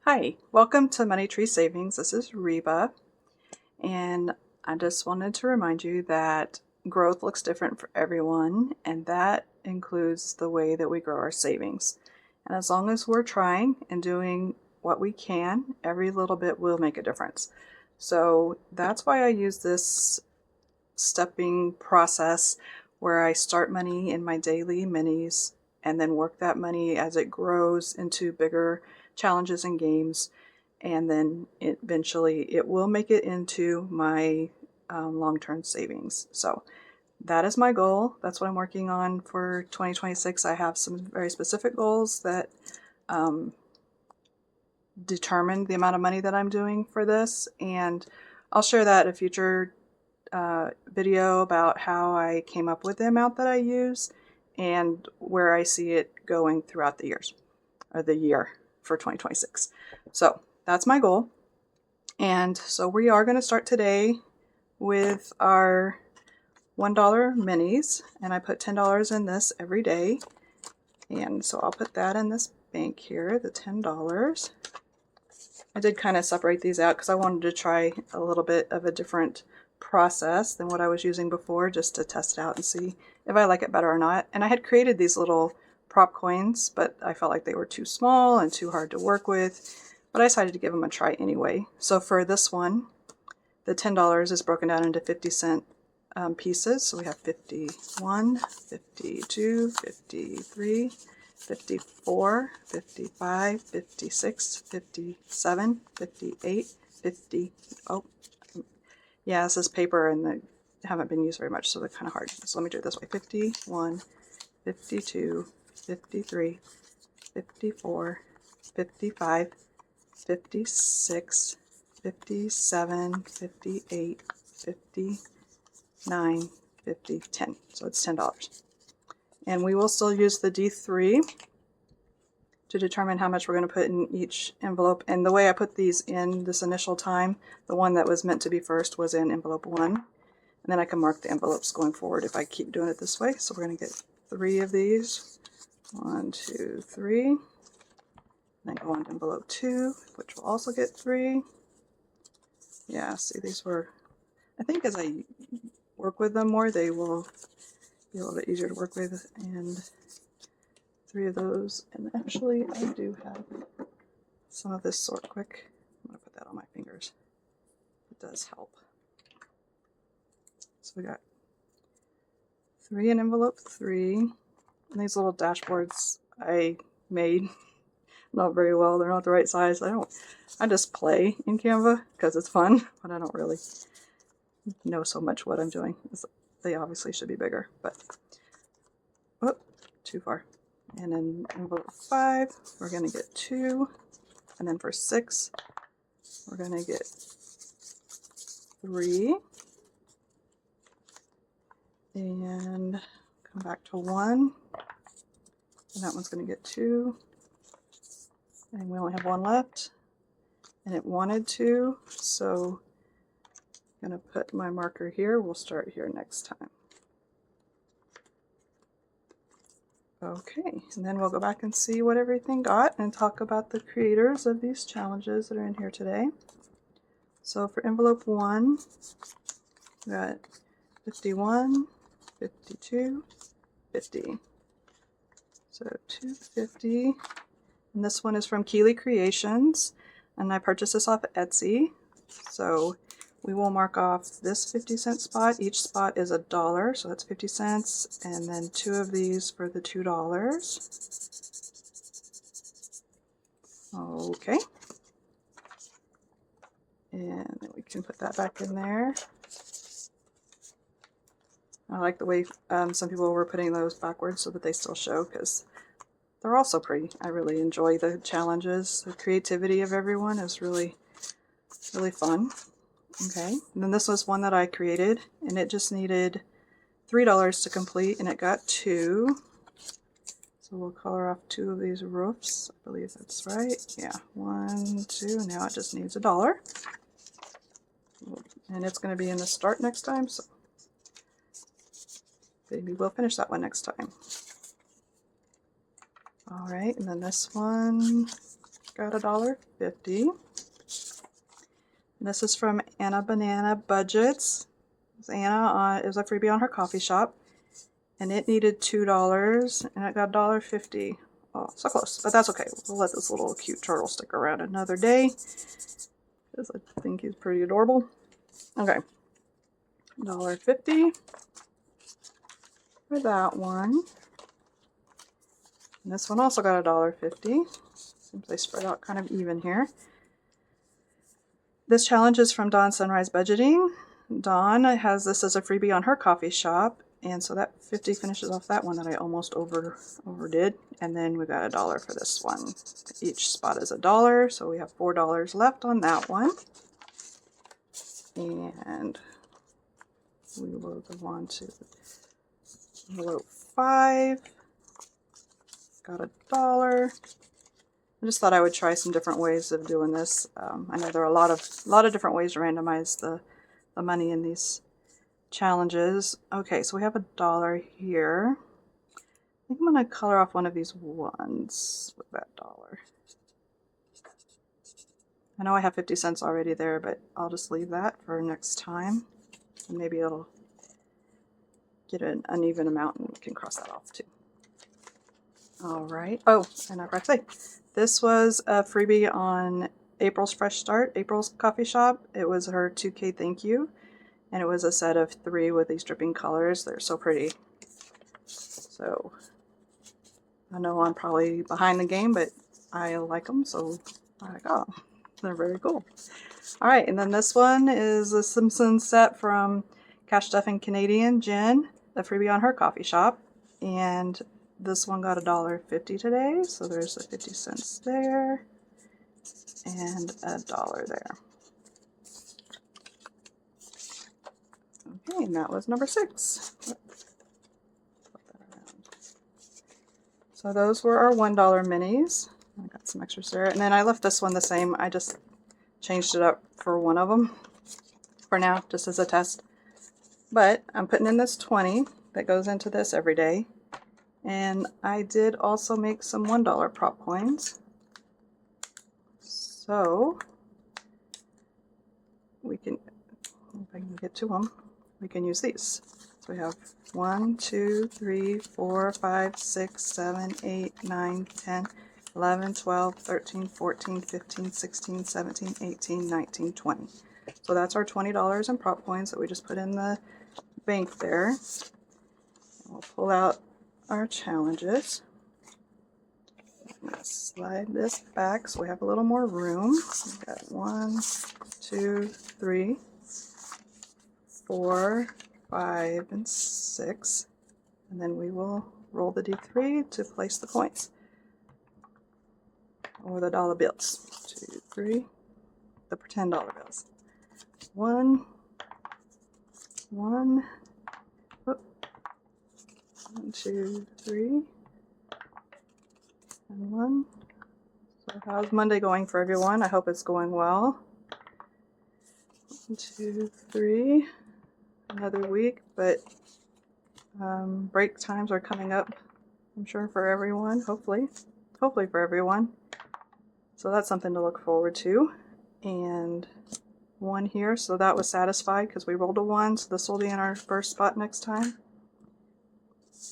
Hi, welcome to Money Tree Savings. This is Reba, and I just wanted to remind you that growth looks different for everyone, and that includes the way that we grow our savings. And as long as we're trying and doing what we can, every little bit will make a difference. So that's why I use this stepping process where I start money in my daily minis and then work that money as it grows into bigger challenges and games, and then eventually it will make it into my long-term savings. So that is my goal. That's what I'm working on for 2026. I have some very specific goals that determine the amount of money that I'm doing for this, and I'll share that in a future video about how I came up with the amount that I use and where I see it going throughout the years, or the year for 2026. So that's my goal. And so we are going to start today with our $1 minis, and I put $10 in this every day. And so I'll put that in this bank here, the $10. I did kind of separate these out because I wanted to try a little bit of a different process than what I was using before, just to test it out and see if I like it better or not. And I had created these little prop coins, but I felt like they were too small and too hard to work with, but I decided to give them a try anyway. So for this one, the $10 is broken down into 50-cent pieces. So we have 51, 52, 53, 54, 55, 56, 57, 58, 50. Oh, yeah, this is paper and they haven't been used very much, so they're kind of hard. So let me do it this way. 51, 52, 53, 54, 55, 56, 57, 58, 59, 50, 10. So it's $10. And we will still use the D3 to determine how much we're going to put in each envelope. And the way I put these in this initial time, the one that was meant to be first was in envelope 1. And then I can mark the envelopes going forward if I keep doing it this way. So we're going to get 3 of these. 1, 2, 3. And then go on to envelope 2, which will also get 3. Yeah, see, these were, I think as I work with them more, they will be a little bit easier to work with. And 3 of those. And actually, I do have some of this sort quick. I'm going to put that on my fingers. It does help. So we got 3 in envelope 3. And these little dashboards I made not very well. They're not the right size. I just play in Canva because it's fun, but I don't really know so much what I'm doing. They obviously should be bigger, but oh, too far. And in envelope 5, we're going to get 2. And then for 6, we're going to get 3. And come back to 1. And that one's going to get 2. And we only have 1 left. And it wanted 2, so I'm going to put my marker here. We'll start here next time. Okay, and then we'll go back and see what everything got and talk about the creators of these challenges that are in here today. So for envelope 1, we got 51, 52, 50. So 250. And this one is from Keeley Creations, and I purchased this off of Etsy. So we will mark off this 50-cent spot. Each spot is $1, so that's 50 cents. And then 2 of these for the $2. Okay. And then we can put that back in there. I like the way some people were putting those backwards so that they still show, because they're also pretty. I really enjoy the challenges. The creativity of everyone is really, really fun. Okay, and then this was one that I created, and it just needed $3 to complete, and it got 2. So we'll color off 2 of these roofs. I believe that's right. Yeah, 1, 2. Now it just needs $1. And it's going to be in the start next time, so maybe we'll finish that one next time. All right, and then this one got $1.50. And this is from Anna Banana Budgets. It was a freebie on her coffee shop. And it needed $2 and it got $1.50. Oh, so close, but that's okay. We'll let this little cute turtle stick around another day because I think he's pretty adorable. Okay, $1.50 for that one. And this one also got $1.50. Seems they spread out kind of even here. This challenge is from Dawn Sunrise Budgeting. Dawn has this as a freebie on her coffee shop. And so that 50 finishes off that one that I almost overdid. And then we got $1 for this one. Each spot is $1, so we have $4 left on that one. And we will go on to envelope 5. Got $1. I just thought I would try some different ways of doing this. I know there are a lot of different ways to randomize the money in these challenges. Okay, so we have $1 here. I think I'm going to color off one of these ones with that $1. I know I have 50 cents already there, but I'll just leave that for next time. And maybe it'll get an uneven amount and we can cross that off too. All right. Oh, and I forgot to say, this was a freebie on April's Fresh Start, April's coffee shop. It was her 2K thank you. And it was a set of 3 with these dripping colors. They're so pretty. So I know I'm probably behind the game, but I like them, so I'm like, oh, they're very cool. All right, and then this one is a Simpsons set from Cash Stuffing Canadian Jen, a freebie on her coffee shop. And this one got $1.50 today, so there's the 50 cents there and $1 there. Okay, and that was number 6. So those were our $1 minis. I got some extras there. And then I left this one the same. I just changed it up for one of them for now, just as a test. But I'm putting in this 20 that goes into this every day. And I did also make some $1 prop coins. So we can, if I can get to them, we can use these. So we have 1, 2, 3, 4, 5, 6, 7, 8, 9, 10, 11, 12, 13, 14, 15, 16, 17, 18, 19, 20. So that's our $20 in prop coins that we just put in the bank there. And we'll pull out our challenges. Let's slide this back so we have a little more room. We've got 1, 2, 3, 4, 5, and 6. And then we will roll the D3 to place the coins. Or the dollar bills. 2, 3, the pretend dollar bills. 1, 1, 2, 3, and 1. So how's Monday going for everyone? I hope it's going well. 1, 2, 3. Another week, but break times are coming up, I'm sure, for everyone, hopefully for everyone. So that's something to look forward to. And 1 here, so that was satisfied because we rolled a 1, so this will be in our first spot next time.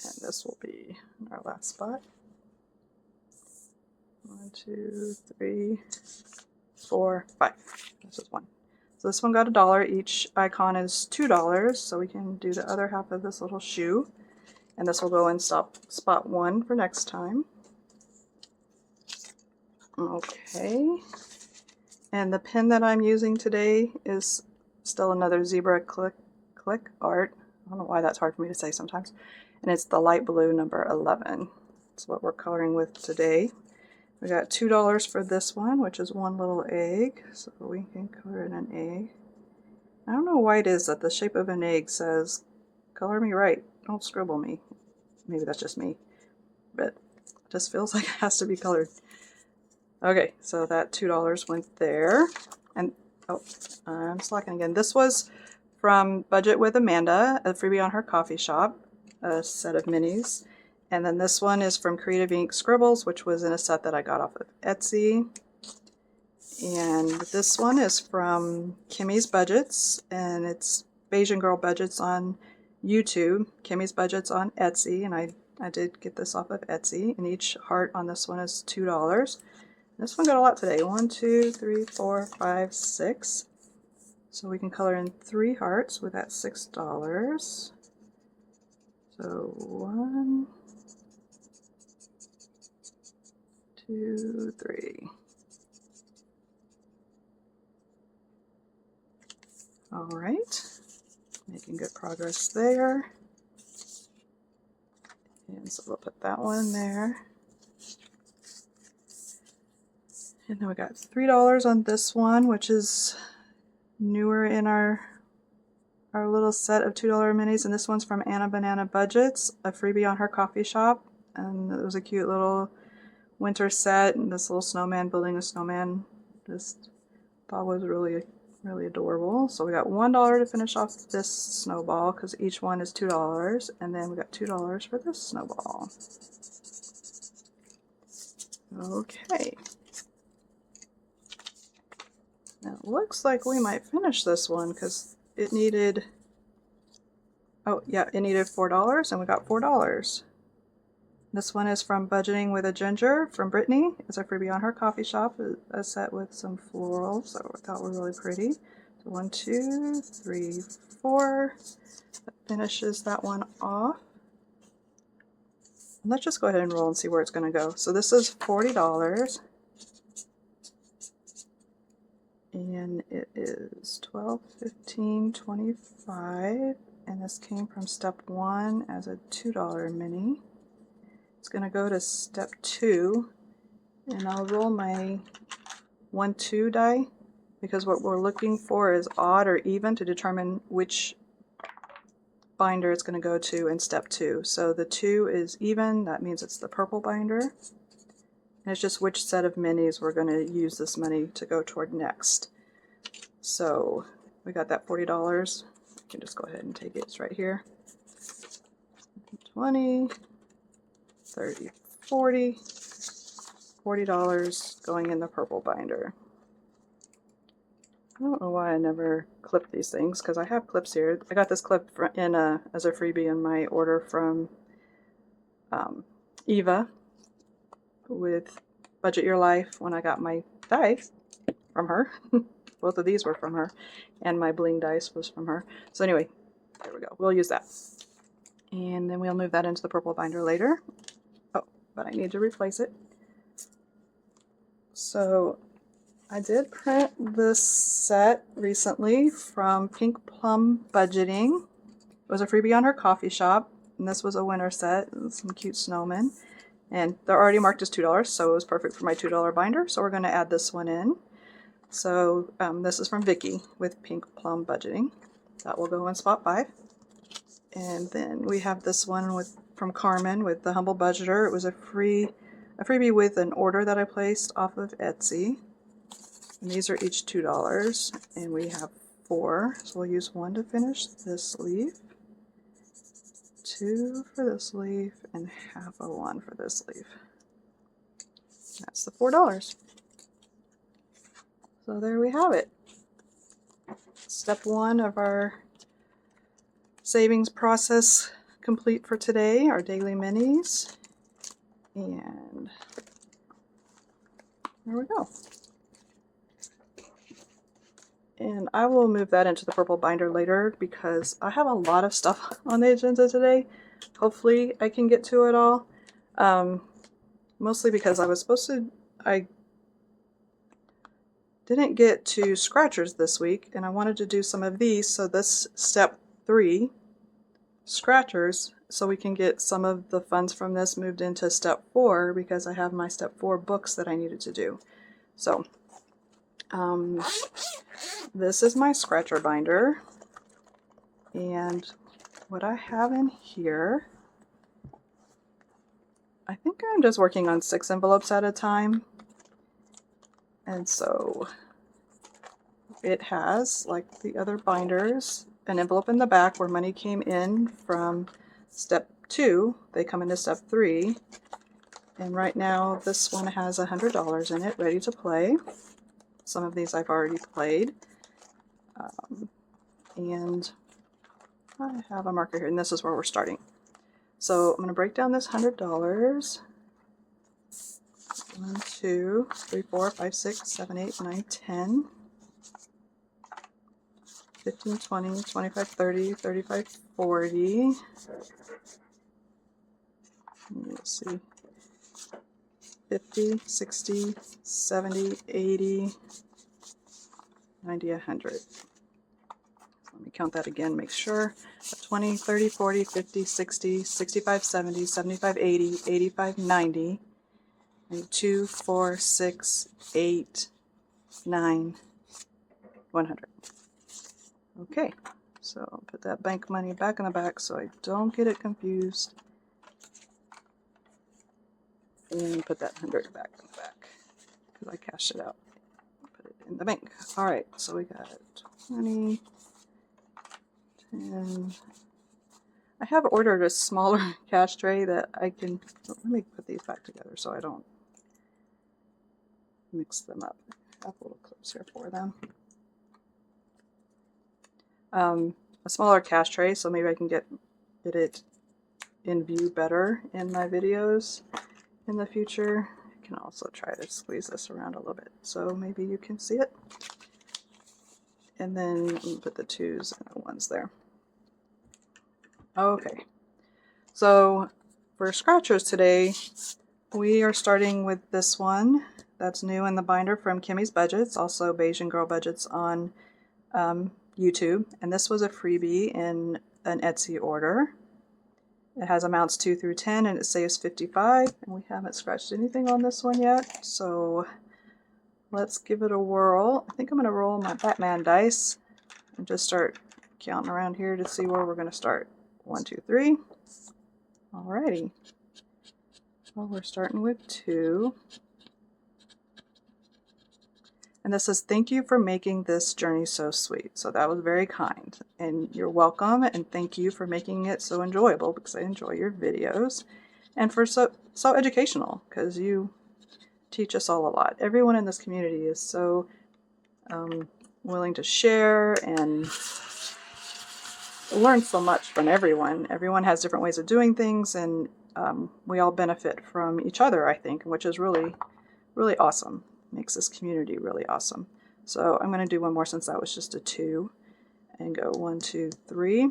And this will be our last spot. 1, 2, 3, 4, 5. This is 1. So this one got $1. Each icon is $2, so we can do the other half of this little shoe. And this will go in spot 1 for next time. Okay. And the pen that I'm using today is still another zebra click art. I don't know why that's hard for me to say sometimes. And it's the light blue number 11. That's what we're coloring with today. We got $2 for this one, which is 1 little egg. So we can color in an egg. I don't know why it is that the shape of an egg says, color me right, don't scribble me. Maybe that's just me, but it just feels like it has to be colored. Okay, so that $2 went there. And, oh, I'm slacking again. This was from Budget with Amanda, a freebie on her coffee shop, a set of minis. And then this one is from CreativeInkScribbles, which was in a set that I got off of Etsy. And this one is from Kimmy's Budgets, and it's Bayesian Girl Budgets on YouTube, Kimmy's Budgets on Etsy, and I did get this off of Etsy, and each heart on this one is $2. This one got a lot today. 1, 2, 3, 4, 5, 6. So we can color in 3 hearts with that $6. So 1, 2, 3. All right, making good progress there. And so we'll put that one there. And then we got $3 on this one, which is newer in our little set of $2 minis. And this one's from Anna Banana Budgets, a freebie on her coffee shop. And it was a cute little winter set, and this little snowman building a snowman. Just thought was really adorable. So we got $1 to finish off this snowball because each one is $2, and then we got $2 for this snowball. Okay. Now it looks like we might finish this one because it needed, oh yeah, it needed $4, and we got $4. This one is from Budgeting with a Ginger from Brittany. It's a freebie on her coffee shop, a set with some florals that I thought were really pretty. So 1, 2, 3, 4. That finishes that one off. And let's just go ahead and roll and see where it's going to go. So this is $40. And it is 12, 15, 25. And this came from step 1 as a $2 mini. It's going to go to step 2, and I'll roll my 1, 2 die because what we're looking for is odd or even to determine which binder it's going to go to in step 2. So the 2 is even, that means it's the purple binder, and it's just which set of minis we're going to use this money to go toward next. So we got that $40. I can just go ahead and take it. It's right here. 20. 30, 40, $40 going in the purple binder. I don't know why I never clip these things because I have clips here. I got this clip in as a freebie in my order from Eva with Budget Your Life when I got my dice from her. Both of these were from her, and my bling dice was from her. So anyway, there we go. We'll use that. And then we'll move that into the purple binder later. But I need to replace it. So I did print this set recently from Pink Plum Budgeting. It was a freebie on her coffee shop, and this was a winter set, and some cute snowmen. And they're already marked as $2, so it was perfect for my $2 binder, so we're going to add this one in. So this is from Vicky with Pink Plum Budgeting. That will go in spot 5. And then we have this one from Carmen with The Humble Budgeter. It was a freebie with an order that I placed off of Etsy. And these are each $2. And we have 4. So we'll use 1 to finish this leaf, 2 for this leaf, and half a 1 for this leaf. That's the $4. So there we have it. Step 1 of our savings process complete for today, our daily minis. And there we go. And I will move that into the purple binder later because I have a lot of stuff on the agenda today. Hopefully I can get to it all. Mostly because I didn't get to scratchers this week, and I wanted to do some of these, so this step 3, scratchers, so we can get some of the funds from this moved into step 4 because I have my step 4 books that I needed to do. So this is my scratcher binder, and what I have in here, I think I'm just working on 6 envelopes at a time. And so it has, like the other binders, an envelope in the back where money came in from step 2. They come into step 3. And right now this one has $100 in it, ready to play. Some of these I've already played. And I have a marker here, and this is where we're starting. So I'm going to break down this $100. 1, 2, 3, 4, 5, 6, 7, 8, 9, 10, 15, 20, 25, 30, 35, 40. Let's see. 50, 60, 70, 80, 90, 100. Let me count that again, make sure. 20, 30, 40, 50, 60, 65, 70, 75, 80, 85, 90, and 2, 4, 6, 8, 9, 100. Okay, so I'll put that bank money back in the back so I don't get it confused. And put that 100 back in the back because I cashed it out. Put it in the bank. All right, so we got 20, 10. I have ordered a smaller cash tray that I can, let me put these back together so I don't mix them up. I have little clips here for them. A smaller cash tray so maybe I can get it in view better in my videos in the future. I can also try to squeeze this around a little bit so maybe you can see it. And then put the 2s and the 1s there. Okay, so for scratchers today, we are starting with this one that's new in the binder from Kimmy's Budgets, also Bayesian Girl Budgets on YouTube. And this was a freebie in an Etsy order. It has amounts 2 through 10 and it saves 55, and we haven't scratched anything on this one yet, so let's give it a whirl. I think I'm going to roll my Batman dice and just start counting around here to see where we're going to start. 1, 2, 3. Alrighty. Well, we're starting with 2. And this says, thank you for making this journey so sweet. So that was very kind. And you're welcome, and thank you for making it so enjoyable, because I enjoy your videos. And for so educational, because you teach us all a lot. Everyone in this community is so willing to share and learn so much from everyone. Everyone has different ways of doing things, and we all benefit from each other, I think, which is really, really awesome. Makes this community really awesome. So I'm going to do one more since that was just a 2 and go 1, 2, 3.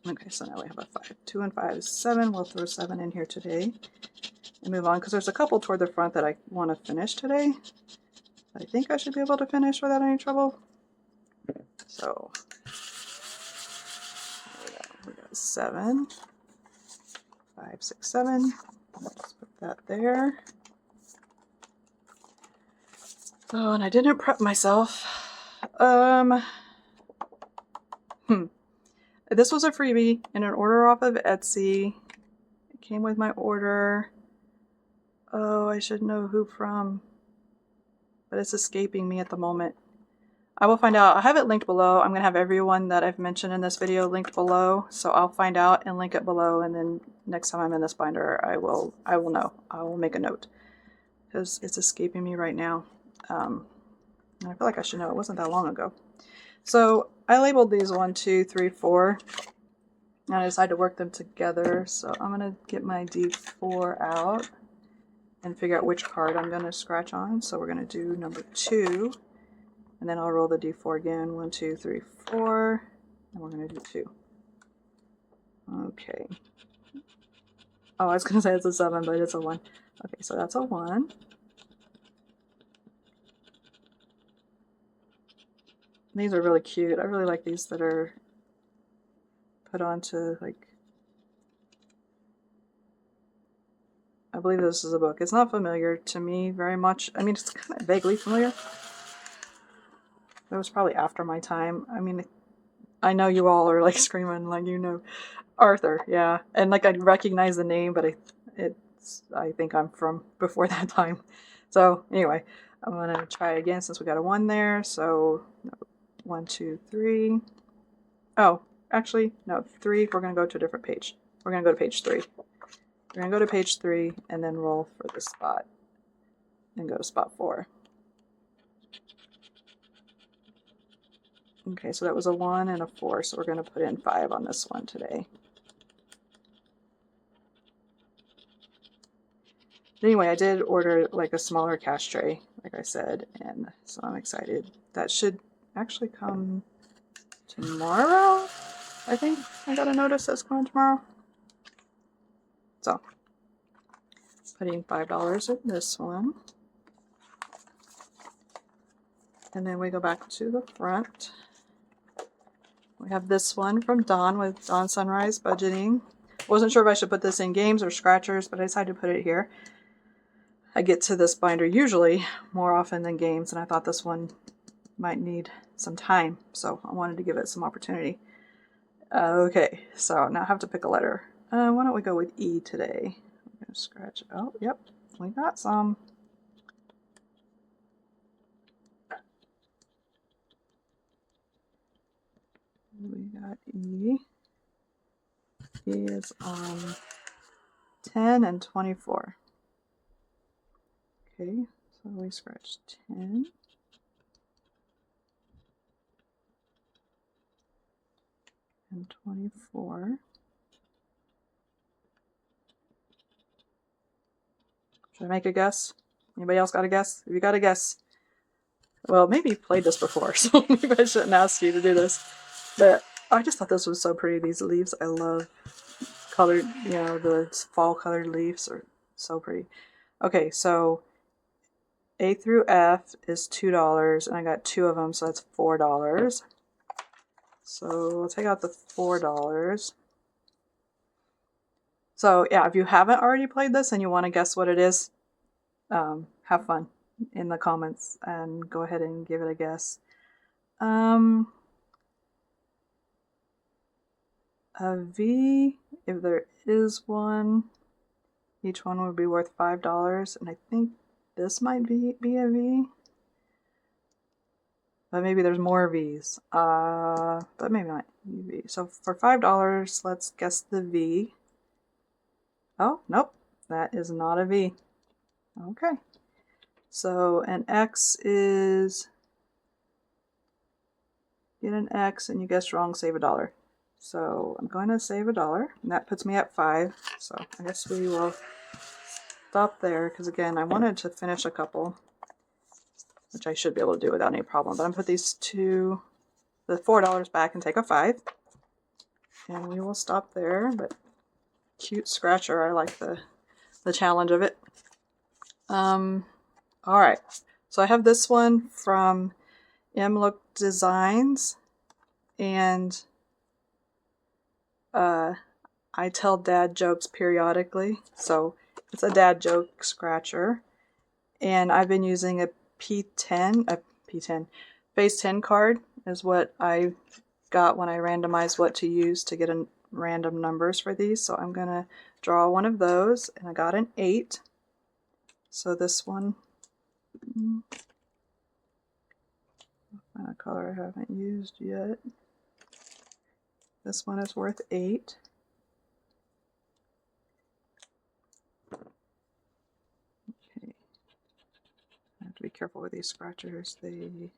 Okay, so now we have a 5. 2 and 5 is 7. We'll throw 7 in here today and move on because there's a couple toward the front that I want to finish today. I think I should be able to finish without any trouble. So we got 7, 5, 6, 7. Let's put that there. Oh, and I didn't prep myself. This was a freebie in an order off of Etsy. It came with my order. Oh, I should know who from, but it's escaping me at the moment. I will find out. I have it linked below. I'm going to have everyone that I've mentioned in this video linked below, so I'll find out and link it below, and then next time I'm in this binder, I will know. I will make a note because it's escaping me right now. I feel like I should know. It wasn't that long ago. So I labeled these 1, 2, 3, 4, and I decided to work them together. So I'm going to get my D4 out and figure out which card I'm going to scratch on. So we're going to do number 2, and then I'll roll the D4 again. 1, 2, 3, 4, and we're going to do 2. Okay. Oh, I was going to say it's a 7, but it's a 1. Okay, so that's a 1. These are really cute. I really like these that are put onto, like, I believe this is a book. It's not familiar to me very much. I mean, it's kind of vaguely familiar. That was probably after my time. I mean, I know you all are like screaming like you know Arthur, yeah. And like I recognize the name, but I think I'm from before that time. So anyway, I'm gonna try again since we got a 1 there. So 1, 2, 3. Oh, actually, no, 3. We're going to go to a different page. We're going to go to page 3. We're going to go to page 3 and then roll for the spot and go to spot 4. Okay, so that was a 1 and a 4, so we're going to put in 5 on this one today. Anyway, I did order like a smaller cash tray, like I said, and so I'm excited. That should actually come tomorrow. I think I got a notice that's coming tomorrow. So, putting $5 in this one. And then we go back to the front. We have this one from Dawn with Dawn Sunrise Budgeting. Wasn't sure if I should put this in games or scratchers, but I decided to put it here. I get to this binder usually more often than games, and I thought this one might need some time, so I wanted to give it some opportunity. Okay, so now I have to pick a letter. Why don't we go with E today? I'm going to scratch. Oh, yep, we got some. We got E. E is on 10 and 24. Okay, so we scratch 10. And 24. Should I make a guess? Anybody else got a guess? If you got a guess, well, maybe you've played this before, so maybe I shouldn't ask you to do this. But I just thought this was so pretty. These leaves, I love colored, you know, the fall colored leaves are so pretty. Okay, so A through F is $2, and I got 2 of them, so that's $4. So we'll take out the $4. So yeah, if you haven't already played this and you want to guess what it is, have fun in the comments and go ahead and give it a guess. A V, if there is one, each one would be worth $5, and I think this might be a V. But maybe there's more V's. But maybe not V. So for $5, let's guess the V. Oh, nope, that is not a V. Okay. So an X is, get an X and you guessed wrong, save $1. So I'm going to save $1, and that puts me at 5. So I guess we will stop there, because again, I wanted to finish a couple, which I should be able to do without any problem. But I'm going to put these two, the $4 back and take a 5. And we will stop there, but cute scratcher. I like the challenge of it. Alright, so I have this one from Look Designs, and I tell dad jokes periodically, so it's a dad joke scratcher, and I've been using a P10, phase 10 card is what I got when I randomized what to use to get a random numbers for these. So I'm going to draw one of those, and I got an 8. So this one, I'll find a color I haven't used yet. This one is worth 8. Okay. I have to be careful with these scratchers. The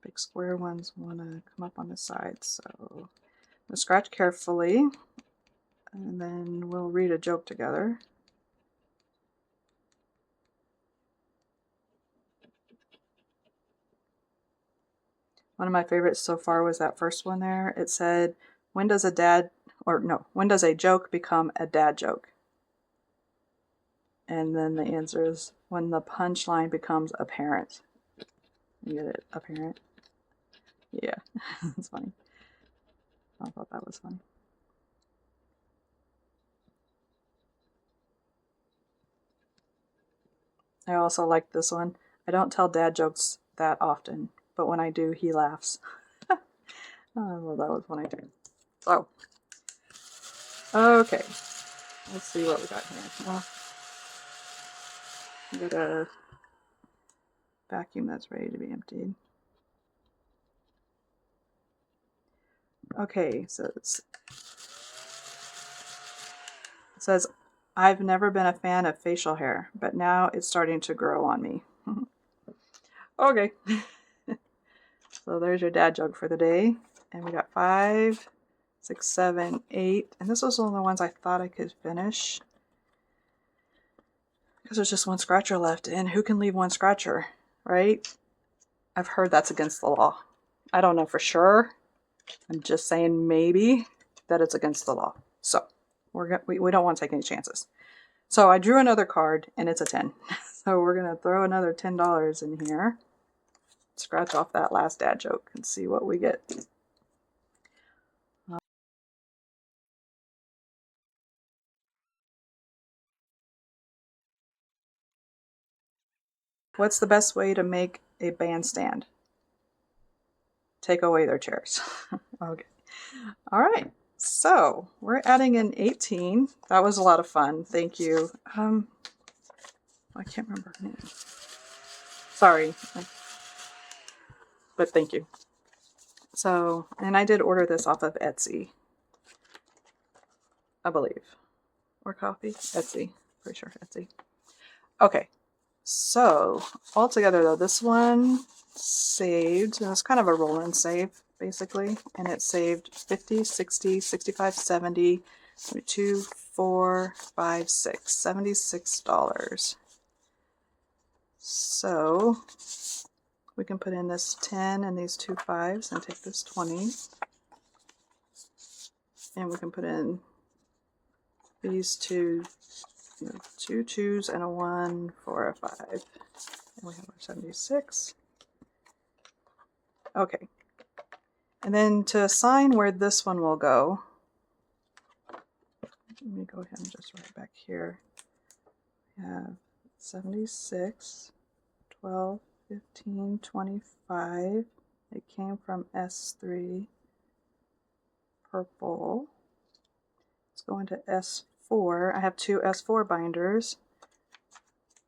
big square ones want to come up on the sides. So I'm going to scratch carefully, and then we'll read a joke together. One of my favorites so far was that first one there. It said, when does a joke become a dad joke? And then the answer is, when the punchline becomes apparent. You get it? Apparent? Yeah, that's funny. I thought that was funny. I also like this one. I don't tell dad jokes that often, but when I do, he laughs. Well, that was funny too. So, okay, let's see what we got here. Well, we got a vacuum that's ready to be emptied. Okay, so it says, I've never been a fan of facial hair, but now it's starting to grow on me. Okay. So there's your dad joke for the day. And we got 5, 6, 7, 8. And this was one of the ones I thought I could finish. Because there's just one scratcher left. And who can leave one scratcher, right? I've heard that's against the law. I don't know for sure. I'm just saying maybe that it's against the law. So we don't want to take any chances. So I drew another card and it's a 10. So we're going to throw another $10 in here. Scratch off that last dad joke and see what we get. What's the best way to make a bandstand? Take away their chairs. Okay. All right. So we're adding in 18. That was a lot of fun. Thank you. I can't remember her name. Sorry. But thank you. So, and I did order this off of Etsy, I believe. Or Coffee? Etsy. Pretty sure Etsy. Okay. So, altogether though, this one saved, and it's kind of a roll and save, basically. And it saved 50, 60, 65, 70, 2, 4, 5, 6, $76. So, we can put in this 10 and these 2 5s and take this 20. And we can put in these 2 2s and a 1 for a 5. And we have our 76. Okay. And then to assign where this one will go, let me go ahead and just write back here. We have 76, 12, 15, 25. It came from S3 purple. Let's go into S4. I have 2 S4 binders.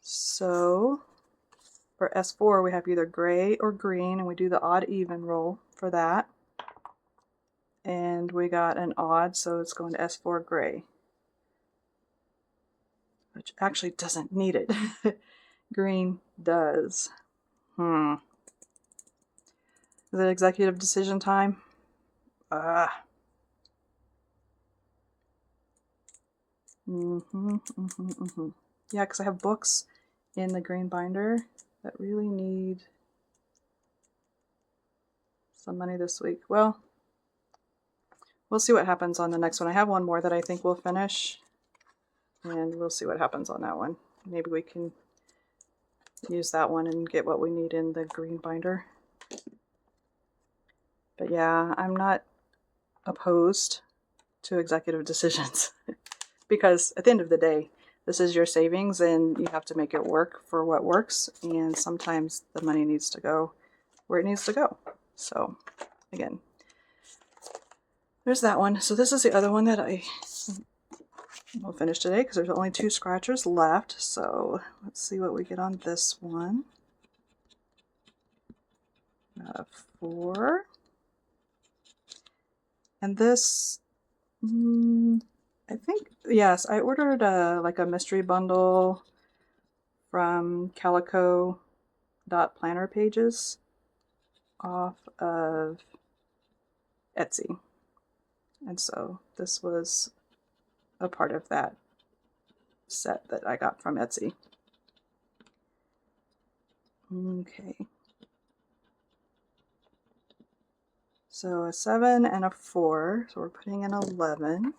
So for S4 we have either gray or green, and we do the odd even roll for that. And we got an odd, so it's going to S4 gray, which actually doesn't need it. Green does. Is it executive decision time? Yeah, because I have books in the green binder that really need some money this week. Well, we'll see what happens on the next one. I have one more that I think we'll finish, and we'll see what happens on that one. Maybe we can use that one and get what we need in the green binder. But yeah, I'm not opposed to executive decisions because at the end of the day, this is your savings and you have to make it work for what works, and sometimes the money needs to go where it needs to go. So again, there's that one. So this is the other one that I will finish today because there's only 2 scratchers left. So let's see what we get on this one. 4. And this, I think, yes, I ordered like a mystery bundle from calico.planner pages off of Etsy. And so this was a part of that set that I got from Etsy. Okay. So a 7 and a 4, so we're putting in 11.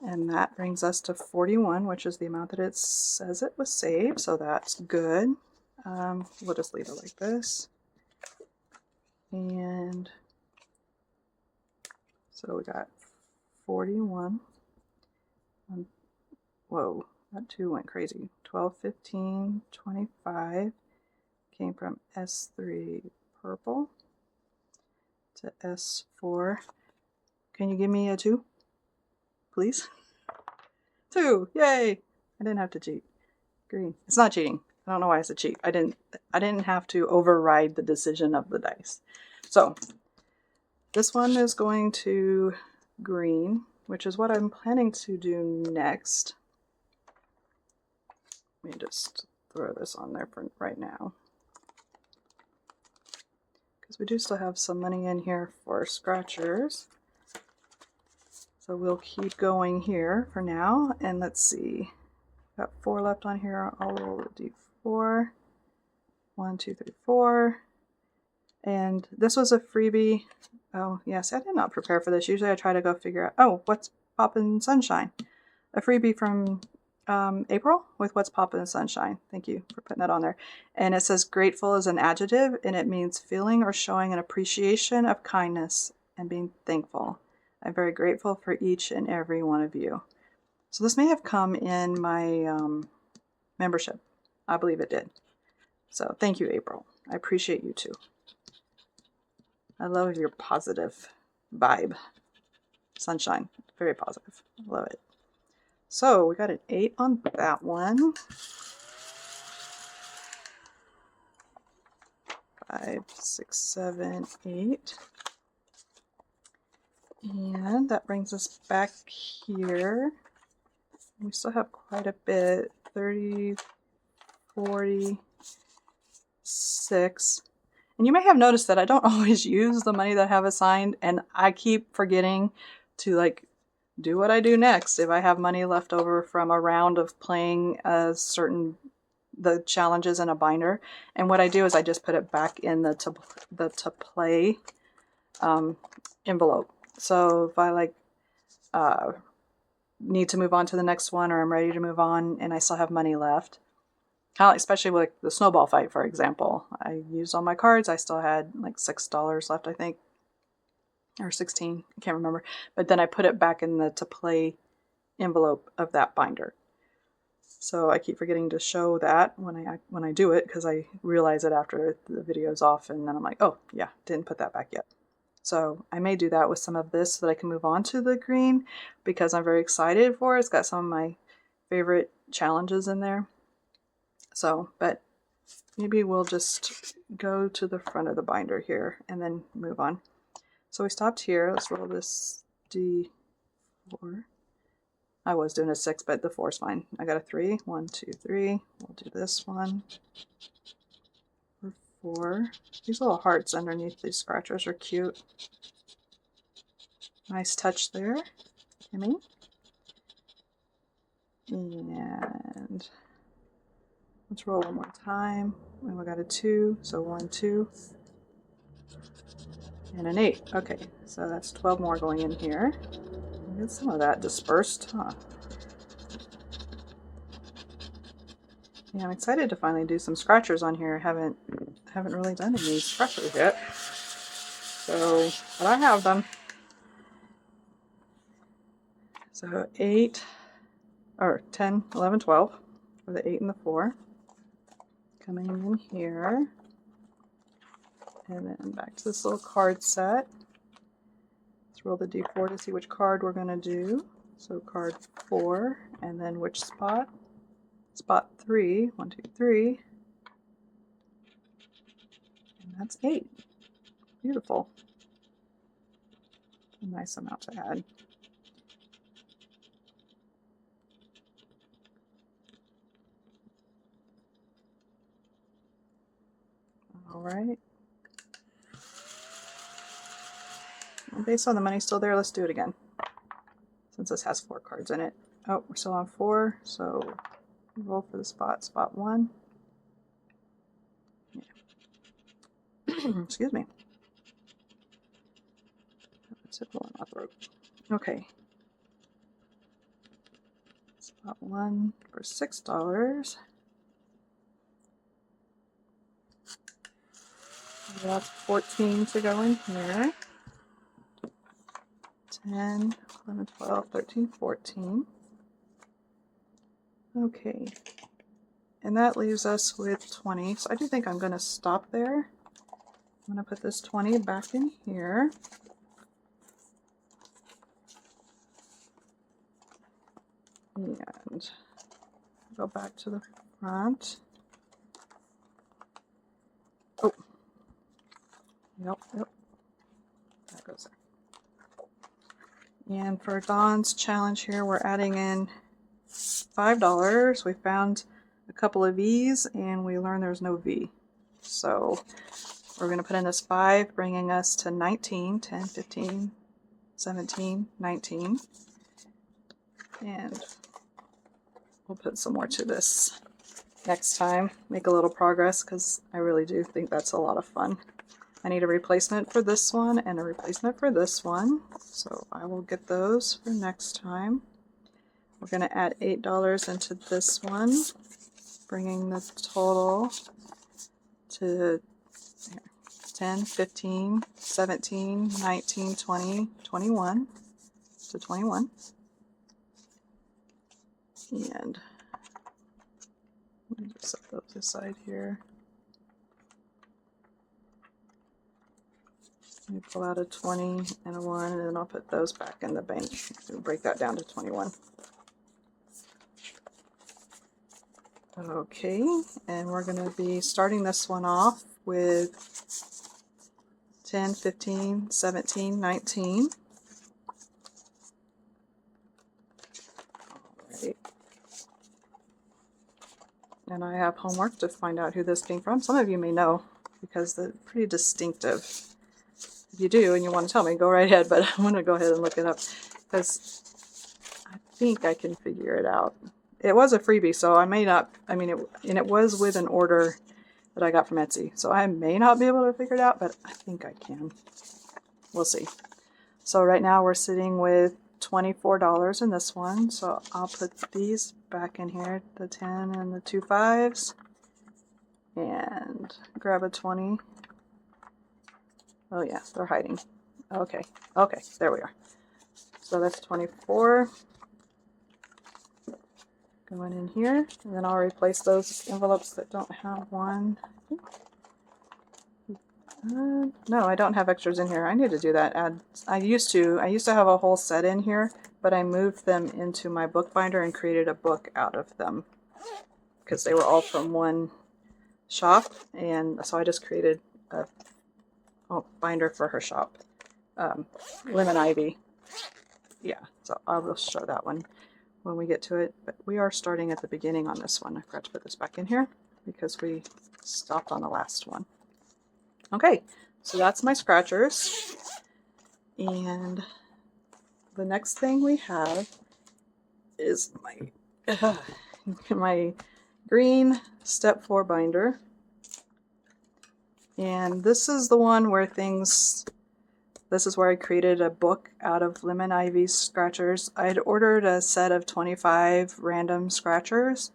And that brings us to 41, which is the amount that it says it was saved, so that's good. We'll just leave it like this. And so we got 41. Whoa, that 2 went crazy. 12, 15, 25 came from S3 purple to S4. Can you give me a 2, please? 2, yay! I didn't have to cheat. Green. It's not cheating. I don't know why it's a cheat. I didn't have to override the decision of the dice. So this one is going to green, which is what I'm planning to do next. Let me just throw this on there for right now, because we do still have some money in here for scratchers. So we'll keep going here for now, and let's see. Got 4 left on here. I'll roll a d4. 1, 2, 3, 4. And this was a freebie. Oh, yes, I did not prepare for this. Usually I try to go figure out, oh, what's poppin' sunshine? A freebie from April with what's poppin' sunshine. Thank you for putting that on there. And it says grateful is an adjective, and it means feeling or showing an appreciation of kindness and being thankful. I'm very grateful for each and every one of you. So this may have come in my membership. I believe it did. So thank you, April. I appreciate you too. I love your positive vibe. Sunshine. Very positive. I love it. So we got an 8 on that one. 5, 6, 7, 8. And that brings us back here. We still have quite a bit. 30, 46. And you may have noticed that I don't always use the money that I have assigned, and I keep forgetting to like do what I do next if I have money left over from a round of playing the challenges in a binder. And what I do is I just put it back in the to play envelope. So if I like need to move on to the next one, or I'm ready to move on and I still have money left, especially with the snowball fight, for example, I used all my cards. I still had like $6 left, I think, or 16, I can't remember. But then I put it back in the to play envelope of that binder. So I keep forgetting to show that when I do it, because I realize it after the video's off, and then I'm like, oh yeah, didn't put that back yet. So I may do that with some of this so that I can move on to the green, because I'm very excited for it. It's got some of my favorite challenges in there. So, but maybe we'll just go to the front of the binder here and then move on. So we stopped here. Let's roll this D4. I was doing a 6, but the 4 is fine. I got a 3. 1, 2, 3. We'll do this one. 4. These little hearts underneath these scratchers are cute. Nice touch there, Kimmy. And let's roll one more time. And we got a 2, so 1, 2. And an 8. Okay, so that's 12 more going in here. Get some of that dispersed, huh? Yeah, I'm excited to finally do some scratchers on here. Haven't really done any scratchers yet. So, but I have them. So 8, or 10, 11, 12 for the 8 and the 4. Coming in here. And then back to this little card set. Let's roll the D4 to see which card we're going to do. So card 4, and then which spot? Spot 3. 1, 2, 3. And that's 8. Beautiful. A nice amount to add. All right. And based on the money still there, let's do it again. Since this has 4 cards in it. Oh, we're still on 4, so roll for the spot. Spot 1. Yeah. Excuse me. It's in my throat. Okay. Spot 1 for $6. That's 14 to go in here. 10, 11, 12, 13, 14. Okay. And that leaves us with 20. So I do think I'm going to stop there. I'm going to put this 20 back in here. And go back to the front. Oh. Yep. That goes there. And for Dawn's challenge here, we're adding in $5. We found a couple of V's and we learned there's no V. So we're going to put in this 5, bringing us to 19, 10, 15, 17, 19. And we'll put some more to this next time. Make a little progress because I really do think that's a lot of fun. I need a replacement for this one and a replacement for this one. So I will get those for next time. We're going to add $8 into this one, bringing the total to 10, 15, 17, 19, 20, 21, to 21. And let me just set those aside here. Let me pull out a 20 and a 1, and then I'll put those back in the bank and break that down to 21. Okay, and we're going to be starting this one off with 10, 15, 17, 19. Alright. And I have homework to find out who this came from. Some of you may know because they're pretty distinctive. If you do and you want to tell me, go right ahead, but I'm going to go ahead and look it up because I think I can figure it out. It was a freebie, so I may not, and it was with an order that I got from Etsy, so I may not be able to figure it out, but I think I can. We'll see. So right now we're sitting with $24 in this one, so I'll put these back in here, the 10 and the 2 5s, and grab a 20. Oh yeah, they're hiding. Okay, there we are. So that's 24. Going in here, and then I'll replace those envelopes that don't have one. No, I don't have extras in here. I need to do that. I used to have a whole set in here, but I moved them into my bookbinder and created a book out of them because they were all from one shop, and so I just created a binder for her shop. Lemon Ivy. Yeah, so I will show that one when we get to it, but we are starting at the beginning on this one. I forgot to put this back in here because we stopped on the last one. Okay, so that's my scratchers, and the next thing we have is my green step 4 binder, and this is the one where this is where I created a book out of Lemon Ivy's scratchers. I had ordered a set of 25 random scratchers,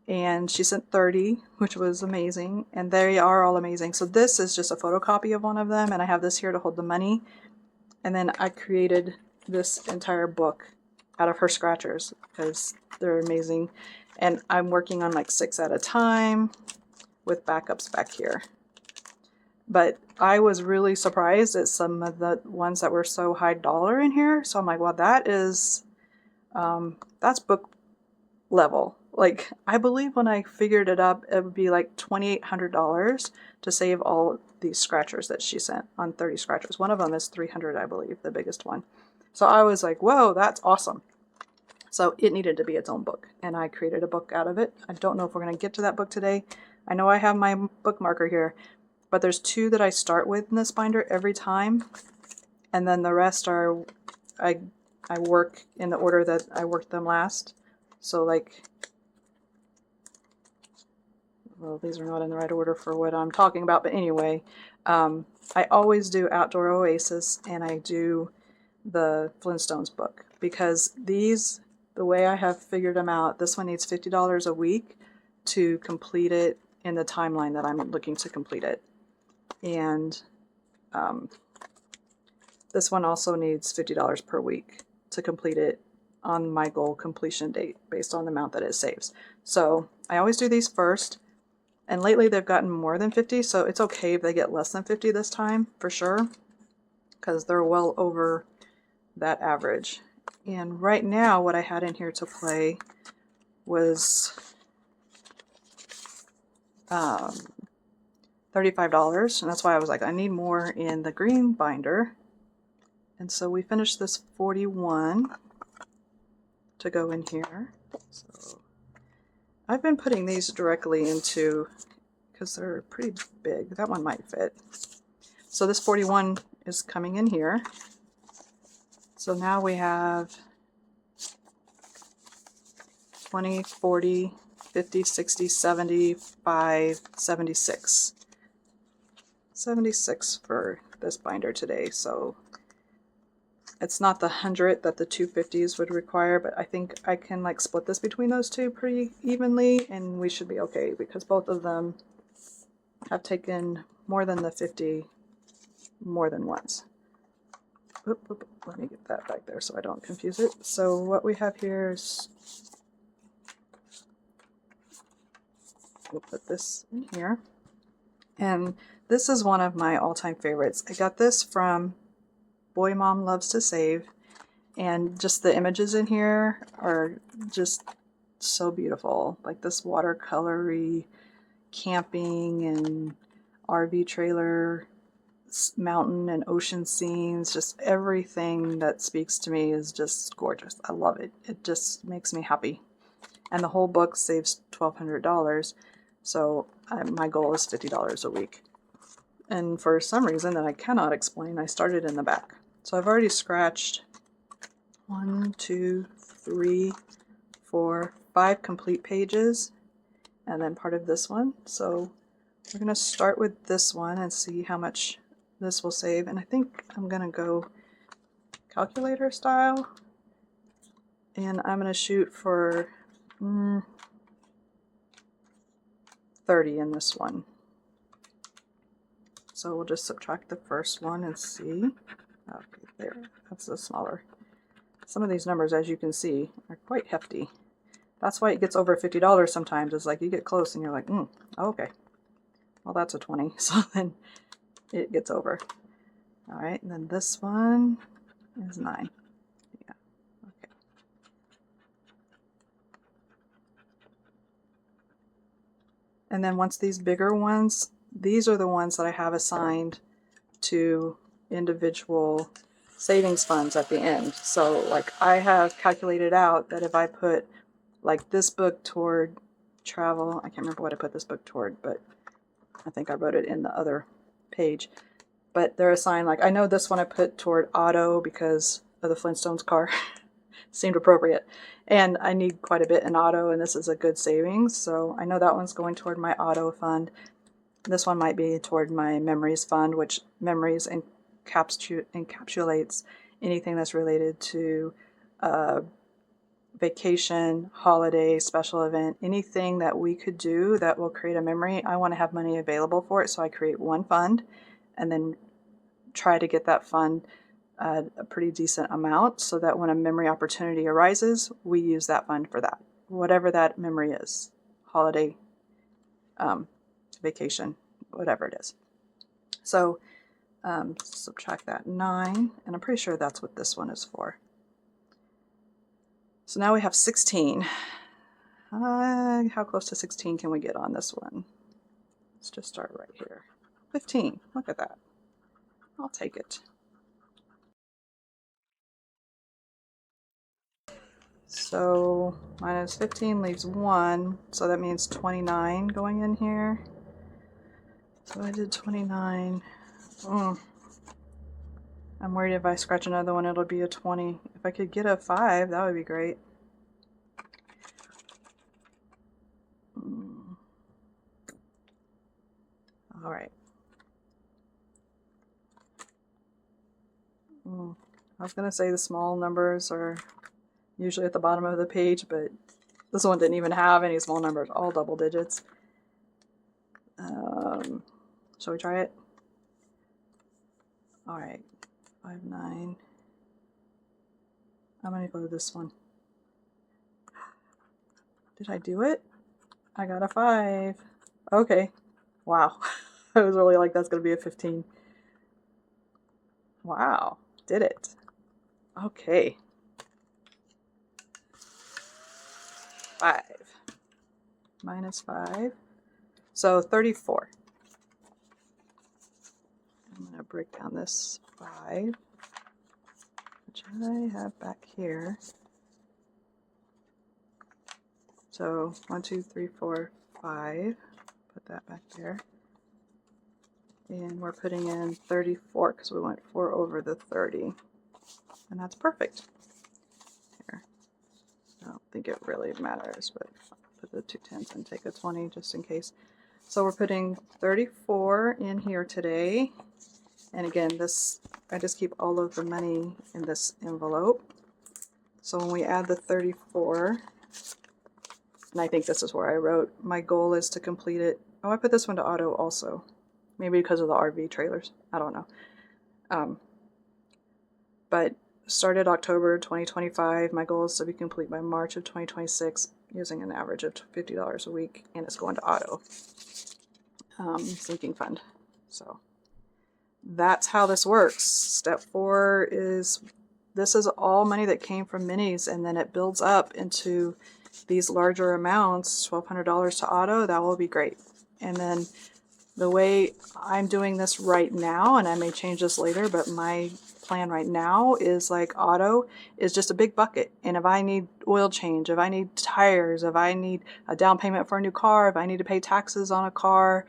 and she sent 30, which was amazing, and they are all amazing. So this is just a photocopy of one of them, and I have this here to hold the money. And then I created this entire book out of her scratchers because they're amazing. And I'm working on like 6 at a time with backups back here. But I was really surprised at some of the ones that were so high dollar in here. So I'm like, well, that is, that's book level. Like, I believe when I figured it up, it would be like $2,800 to save all these scratchers that she sent on 30 scratchers. One of them is 300, I believe, the biggest one. So I was like, whoa, that's awesome. So it needed to be its own book, and I created a book out of it. I don't know if we're going to get to that book today. I know I have my bookmarker here, but there's 2 that I start with in this binder every time, and then the rest are, I work in the order that I worked them last. So like, well, these are not in the right order for what I'm talking about, but anyway, I always do Outdoor Oasis and I do the FLINTSTONES book because these, the way I have figured them out, this one needs $50 a week to complete it in the timeline that I'm looking to complete it. And this one also needs $50 per week to complete it on my goal completion date based on the amount that it saves. So I always do these first, and lately they've gotten more than 50, so it's okay if they get less than 50 this time for sure, because they're well over that average. And right now what I had in here to play was $35, and that's why I was like, I need more in the green binder. And so we finished this 41 to go in here. So I've been putting these directly into, because they're pretty big. That one might fit. So this 41 is coming in here. So now we have 20, 40, 50, 60, 75, 76. 76 for this binder today. So it's not the 100 that the 250s would require, but I think I can like split this between those two pretty evenly, and we should be okay because both of them have taken more than the 50 more than once. Oop, oop, let me get that back there so I don't confuse it. So what we have here is, we'll put this in here. And this is one of my all-time favorites. I got this from Boy Mom Loves to Save, and just the images in here are just so beautiful. Like this watercolory camping and RV trailer, mountain and ocean scenes, just everything that speaks to me is just gorgeous. I love it. It just makes me happy. And the whole book saves $1,200, so my goal is $50 a week. And for some reason that I cannot explain, I started in the back. So I've already scratched 1, 2, 3, 4, 5 complete pages, and then part of this one. So we're going to start with this one and see how much this will save. And I think I'm going to go calculator style, and I'm going to shoot for 30 in this one. So we'll just subtract the first one and see. Okay, there, that's the smaller. Some of these numbers, as you can see, are quite hefty. That's why it gets over $50 sometimes. It's like you get close and you're like, okay, well that's a 20. So then it gets over. All right, and then this one is 9. Yeah, okay. And then once these bigger ones, these are the ones that I have assigned to individual savings funds at the end. So like I have calculated out that if I put like this book toward travel, I can't remember what I put this book toward, but I think I wrote it in the other page. But they're assigned, like I know this one I put toward auto because of the Flintstones car. Seemed appropriate. And I need quite a bit in auto, and this is a good savings. So I know that one's going toward my auto fund. This one might be toward my memories fund, which memories encapsulates anything that's related to vacation, holiday, special event, anything that we could do that will create a memory. I want to have money available for it, so I create one fund and then try to get that fund a pretty decent amount so that when a memory opportunity arises, we use that fund for that, whatever that memory is, holiday, vacation, whatever it is. So subtract that 9, and I'm pretty sure that's what this one is for. So now we have 16. How close to 16 can we get on this one? Let's just start right here. 15, look at that. I'll take it. So minus 15 leaves 1, so that means 29 going in here. So I did 29. I'm worried if I scratch another one, it'll be a 20. If I could get a 5, that would be great. All right. I was going to say the small numbers are usually at the bottom of the page, but this one didn't even have any small numbers, all double digits. Shall we try it? All right, 5, 9. I'm going to go to this one. Did I do it? I got a 5. Okay. Wow. I was really like, that's going to be a 15. Wow. Did it. Okay. 5 minus 5. So 34. I'm going to break down this 5. which I have back here. So 1, 2, 3, 4, 5. Put that back there. And we're putting in 34 because we went 4 over the 30. And that's perfect. Here. I don't think it really matters, but I'll put the 2 10s and take a 20 just in case. So we're putting 34 in here today. And again, this, I just keep all of the money in this envelope. So when we add the 34, and I think this is where I wrote, my goal is to complete it. Oh, I put this one to auto also. Maybe because of the RV trailers. I don't know. But started October 2025. My goal is to be complete by March of 2026 using an average of $50 a week. And it's going to auto. Sinking fund. So that's how this works. Step 4 is, this is all money that came from minis, and then it builds up into these larger amounts. $1,200 to auto, that will be great. And then the way I'm doing this right now, and I may change this later, but my plan right now is like auto is just a big bucket. And if I need oil change, if I need tires, if I need a down payment for a new car, if I need to pay taxes on a car,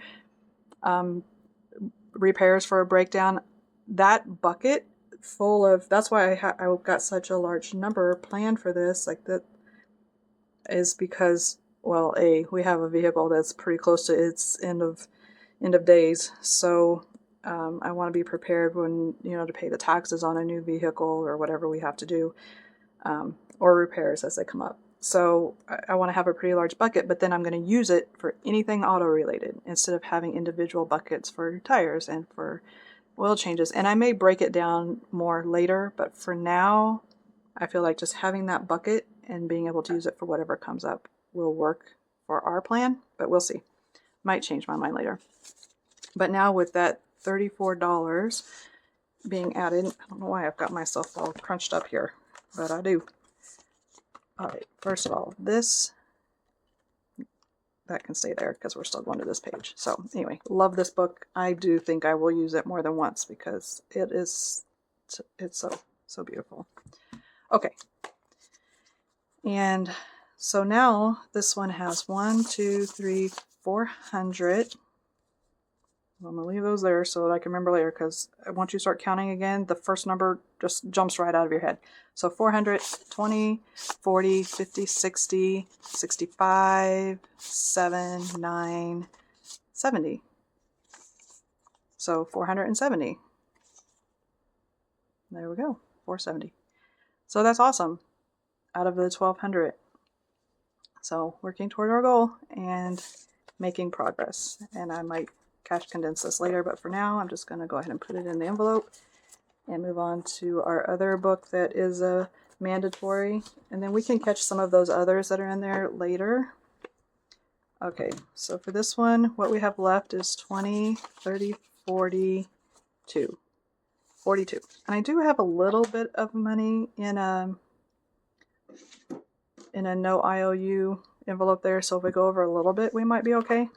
repairs for a breakdown, that bucket full of, that's why I got such a large number planned for this, like that is because, well, we have a vehicle that's pretty close to its end of days, so I want to be prepared when, you know, to pay the taxes on a new vehicle or whatever we have to do, or repairs as they come up. So I want to have a pretty large bucket, but then I'm going to use it for anything auto related instead of having individual buckets for tires and for oil changes. And I may break it down more later, but for now, I feel like just having that bucket and being able to use it for whatever comes up will work for our plan, but we'll see. Might change my mind later. But now with that $34 being added, I don't know why I've got myself all crunched up here, but I do. All right, first of all, this, that can stay there because we're still going to this page. So anyway, love this book. I do think I will use it more than once because it's so beautiful. Okay. And so now this one has 1, 2, 3, 400. I'm going to leave those there so that I can remember later, because once you start counting again, the first number just jumps right out of your head. So 400, 20, 40, 50, 60, 65, 7, 9, 70. So 470. There we go, 470. So that's awesome, out of the 1,200. So working toward our goal and making progress. And I might cash condense this later, but for now I'm just going to go ahead and put it in the envelope and move on to our other book that is a mandatory, and then we can catch some of those others that are in there later. Okay, so for this one, what we have left is 20, 30, 42. 42. And I do have a little bit of money in a no IOU envelope there, so if we go over a little bit, we might be okay.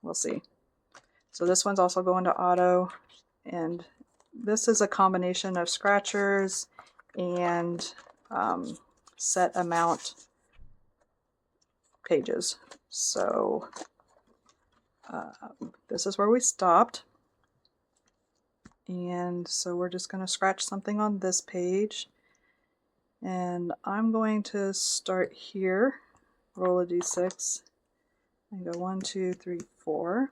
We'll see. So this one's also going to auto, and this is a combination of scratchers and set amount pages. So this is where we stopped. And so we're just going to scratch something on this page. And I'm going to start here, roll a d6, and go 1, 2, 3, 4.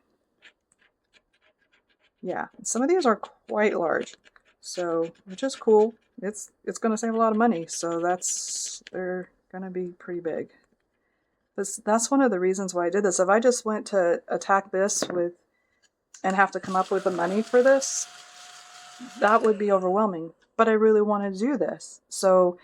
Yeah, some of these are quite large, so which is cool. It's going to save a lot of money, so they're going to be pretty big. That's one of the reasons why I did this. If I just went to attack this and have to come up with the money for this, that would be overwhelming. But I really wanted to do this, so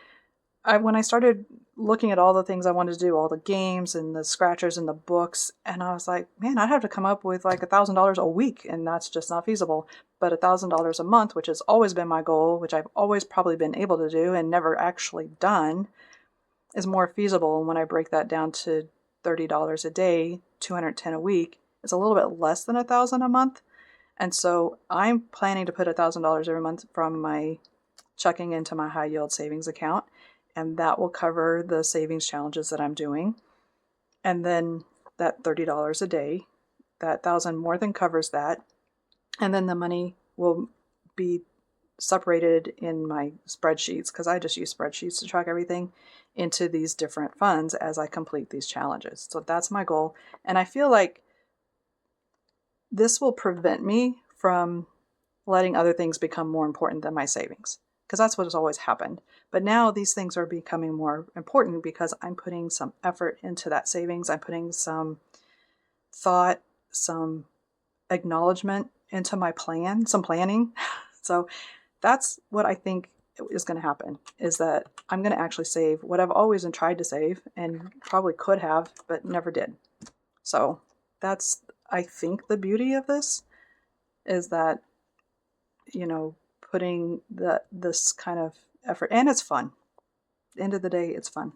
when I started looking at all the things I wanted to do, all the games and the scratchers and the books, and I was like, man, I'd have to come up with like $1,000 a week, and that's just not feasible. But $1,000 a month, which has always been my goal, which I've always probably been able to do and never actually done, is more feasible. And when I break that down to $30 a day, $210 a week, it's a little bit less than $1,000 a month. And so I'm planning to put $1,000 every month from my checking into my high yield savings account, and that will cover the savings challenges that I'm doing. And then that $30 a day, that $1,000 more than covers that. And then the money will be separated in my spreadsheets, because I just use spreadsheets to track everything, into these different funds as I complete these challenges. So that's my goal. And I feel like this will prevent me from letting other things become more important than my savings, because that's what has always happened. But now these things are becoming more important because I'm putting some effort into that savings. I'm putting some thought, some acknowledgement into my plan, some planning. So that's what I think is going to happen, is that I'm going to actually save what I've always tried to save and probably could have, but never did. So that's, I think, the beauty of this is that, you know, putting this kind of effort, and it's fun. At the end of the day, it's fun.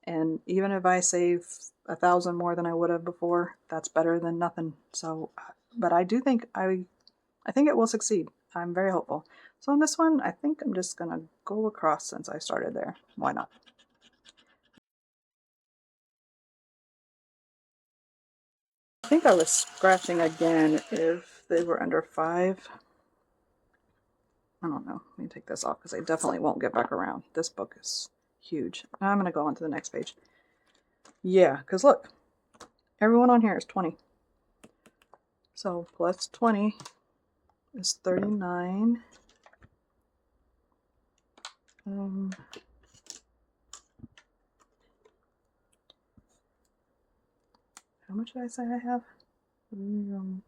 And even if I save $1,000 more than I would have before, that's better than nothing. So, but I do think I think it will succeed. I'm very hopeful. So on this one, I think I'm just gonna go across since I started there. Why not? I think I was scratching again if they were under 5. I don't know. Let me take this off because I definitely won't get back around. This book is huge. Now I'm going to go on to the next page. Yeah, because look, everyone on here is 20. So plus 20 is 39. How much did I say I have? And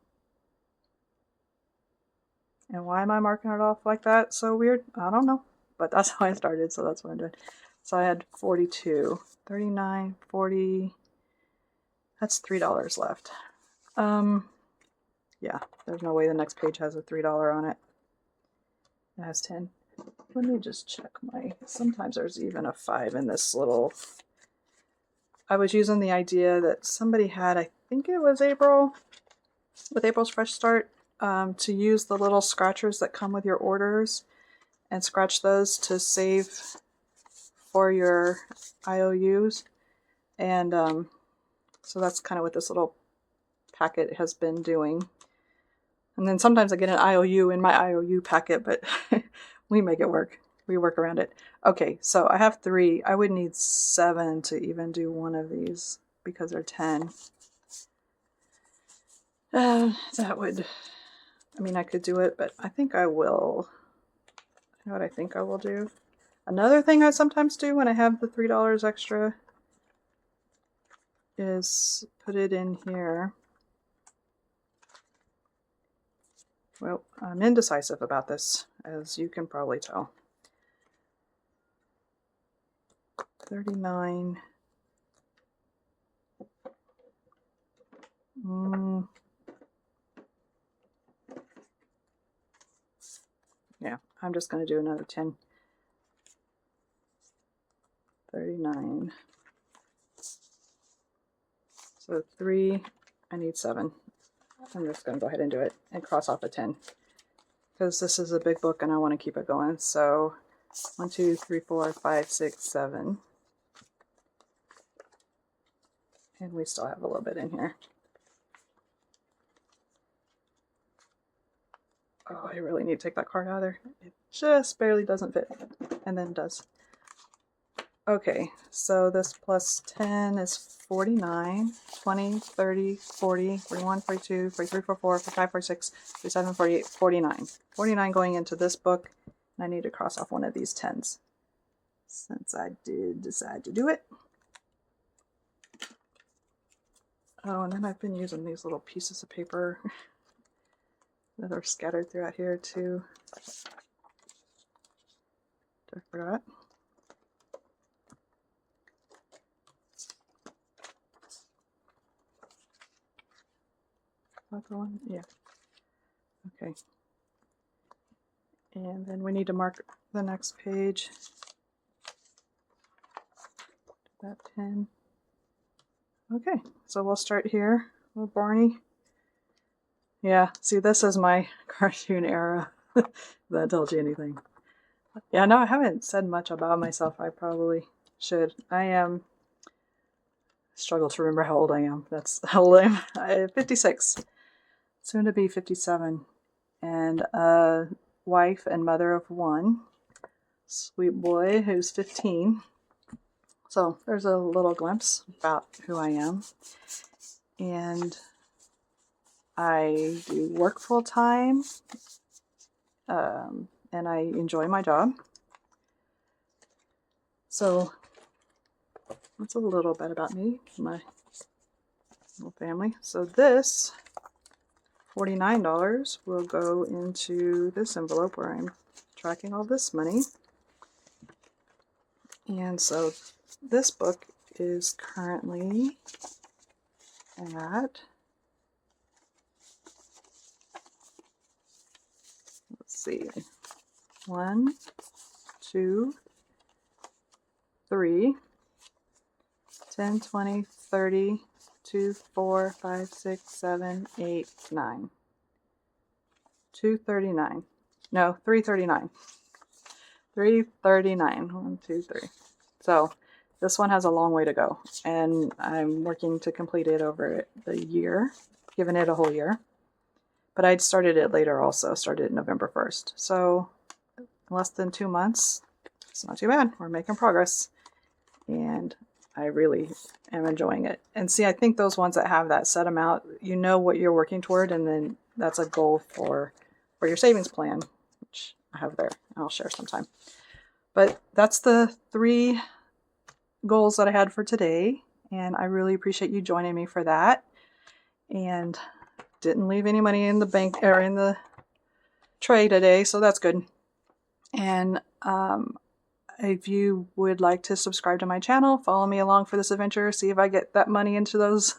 why am I marking it off like that? So weird. I don't know. But that's how I started, so that's what I'm doing. So I had 42, 39, 40. That's $3 left. Yeah, there's no way the next page has a $3 on it. It has 10. Let me just check my, sometimes there's even a 5 in this little. I was using the idea that somebody had, I think it was April, with April's Fresh Start, to use the little scratchers that come with your orders and scratch those to save for your IOUs. And so that's kind of what this little packet has been doing. And then sometimes I get an IOU in my IOU packet, but we make it work. We work around it. Okay, so I have 3. I would need 7 to even do one of these because they're 10. That would, I mean, I could do it, but I think I will. You know what I think I will do? Another thing I sometimes do when I have the $3 extra is put it in here. Well, I'm indecisive about this, as you can probably tell. 39. Yeah, I'm just going to do another 10. 39. So 3, I need 7. I'm just going to go ahead and do it and cross off a 10. Because this is a big book and I want to keep it going. So 1, 2, 3, 4, 5, 6, 7. And we still have a little bit in here. Oh, I really need to take that card out of there. It just barely doesn't fit. And then does. Okay, so this plus 10 is 49, 20, 30, 40, 41, 42, 43, 44, 45, 46, 47, 48, 49. 49 going into this book, and I need to cross off one of these 10s. Since I did decide to do it. Oh, and then I've been using these little pieces of paper that are scattered throughout here too. I forgot. Is that the one? Yeah. Okay. And then we need to mark the next page. That 10. Okay, so we'll start here with Barney. Yeah, see, this is my cartoon era. If that tells you anything. Yeah, no, I haven't said much about myself. I probably should. I struggle to remember how old I am. That's how old I am. I'm 56, soon to be 57, and a wife and mother of one. Sweet boy who's 15. So there's a little glimpse about who I am. And I do work full time, and I enjoy my job. So that's a little bit about me, my little family. So this $49 will go into this envelope where I'm tracking all this money. And so this book is currently at, let's see, 1, 2, 3, 10, 20, 30, 2, 4, 5, 6, 7, 8, 9. 239. No, 339. 339. 1, 2, 3. So this one has a long way to go, and I'm working to complete it over the year, giving it a whole year. But I'd started it later also, started November 1st. So less than 2 months. It's not too bad. We're making progress. And I really am enjoying it. And see, I think those ones that have that set amount, you know what you're working toward, and then that's a goal for your savings plan, which I have there. I'll share sometime. But that's the 3 goals that I had for today, and I really appreciate you joining me for that. And didn't leave any money in the bank or in the tray today, so that's good. And if you would like to subscribe to my channel, follow me along for this adventure, see if I get that money into those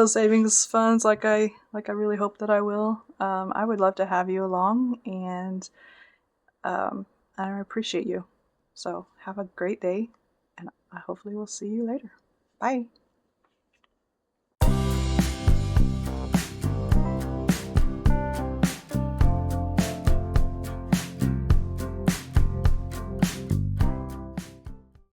savings funds like I really hope that I will. I would love to have you along, and I appreciate you. So have a great day, and I hopefully will see you later. Bye.